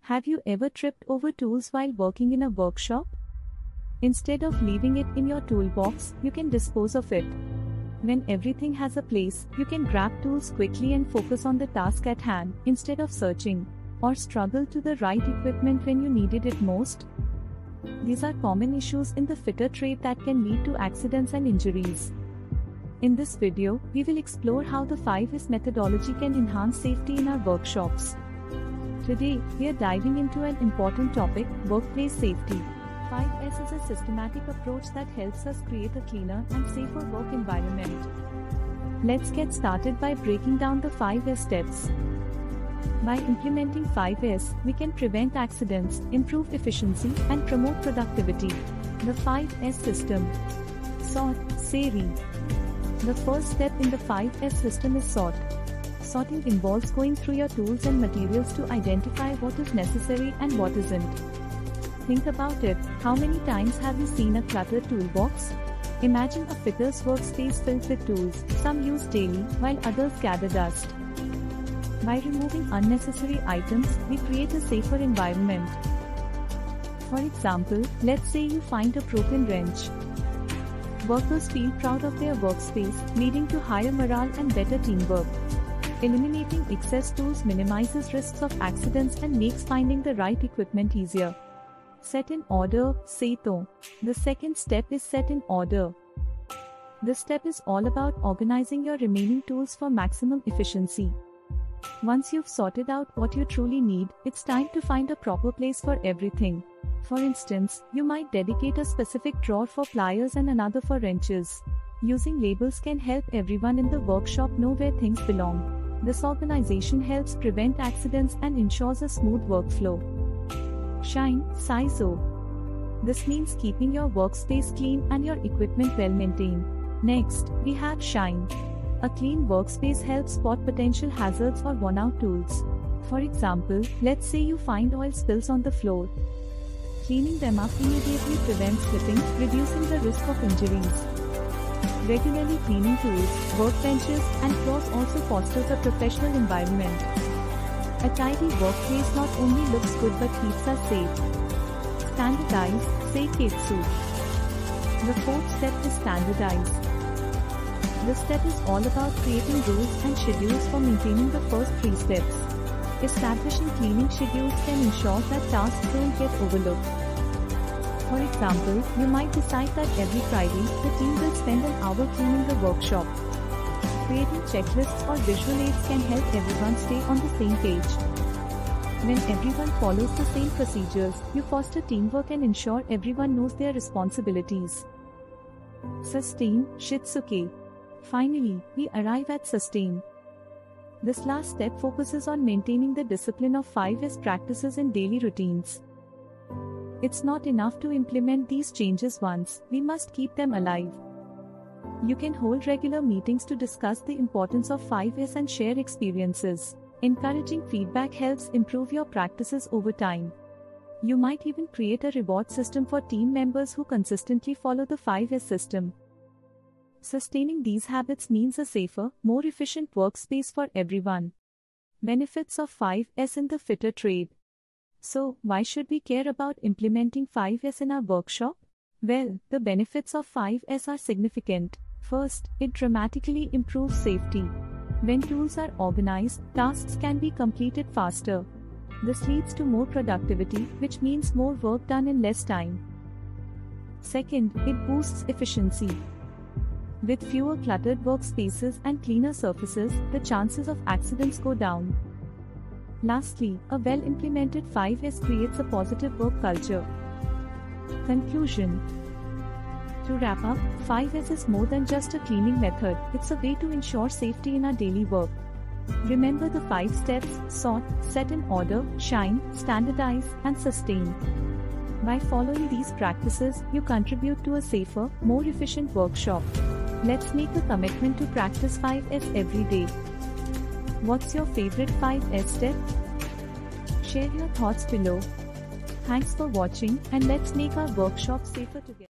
Have you ever tripped over tools while working in a workshop? Instead of leaving it in your toolbox, you can dispose of it. When everything has a place, you can grab tools quickly and focus on the task at hand, instead of searching or struggle to the right equipment when you needed it most. These are common issues in the fitter trade that can lead to accidents and injuries. In this video, we will explore how the 5S methodology can enhance safety in our workshops. Today, we are diving into an important topic, workplace safety. 5S is a systematic approach that helps us create a cleaner and safer work environment. Let's get started by breaking down the 5S steps. By implementing 5S, we can prevent accidents, improve efficiency, and promote productivity. The 5S system. Sort, say, re. The first step in the 5S system is sort. Sorting involves going through your tools and materials to identify what is necessary and what isn't. Think about it, how many times have you seen a cluttered toolbox? Imagine a fitter's workspace filled with tools, some used daily, while others gather dust. By removing unnecessary items, we create a safer environment. For example, let's say you find a broken wrench. Workers feel proud of their workspace, leading to higher morale and better teamwork. Eliminating excess tools minimizes risks of accidents and makes finding the right equipment easier. Set in order, say to. The second step is set in order. This step is all about organizing your remaining tools for maximum efficiency. Once you've sorted out what you truly need, it's time to find a proper place for everything. For instance, you might dedicate a specific drawer for pliers and another for wrenches. Using labels can help everyone in the workshop know where things belong. This organization helps prevent accidents and ensures a smooth workflow. Shine, SISO. This means keeping your workspace clean and your equipment well maintained. Next, we have Shine. A clean workspace helps spot potential hazards or worn-out tools. For example, let's say you find oil spills on the floor. Cleaning them up immediately prevents slipping, reducing the risk of injuries. Regularly cleaning tools, workbenches, and floors also fosters a professional environment. A tidy workplace not only looks good but keeps us safe. Standardize, say Ketsu. The fourth step is standardize. This step is all about creating rules and schedules for maintaining the first three steps. Establishing cleaning schedules can ensure that tasks don't get overlooked. For example, you might decide that every Friday, the team will spend an hour cleaning the workshop. Creating checklists or visual aids can help everyone stay on the same page. When everyone follows the same procedures, you foster teamwork and ensure everyone knows their responsibilities. Sustain, Shitsuke. Finally, we arrive at sustain. This last step focuses on maintaining the discipline of 5S practices in daily routines. It's not enough to implement these changes once, we must keep them alive. You can hold regular meetings to discuss the importance of 5S and share experiences. Encouraging feedback helps improve your practices over time. You might even create a reward system for team members who consistently follow the 5S system. Sustaining these habits means a safer, more efficient workspace for everyone. Benefits of 5S in the fitter trade. So, why should we care about implementing 5S in our workshop? Well, the benefits of 5S are significant. First, it dramatically improves safety. When tools are organized, tasks can be completed faster. This leads to more productivity, which means more work done in less time. Second, it boosts efficiency. With fewer cluttered workspaces and cleaner surfaces, the chances of accidents go down. Lastly, a well-implemented 5S creates a positive work culture. Conclusion. To wrap up, 5S is more than just a cleaning method, it's a way to ensure safety in our daily work. Remember the 5 steps: sort, set in order, shine, standardize, and sustain. By following these practices, you contribute to a safer, more efficient workshop. Let's make a commitment to practice 5S every day. What's your favorite 5S step? Share your thoughts below. Thanks for watching, and let's make our workshop safer together.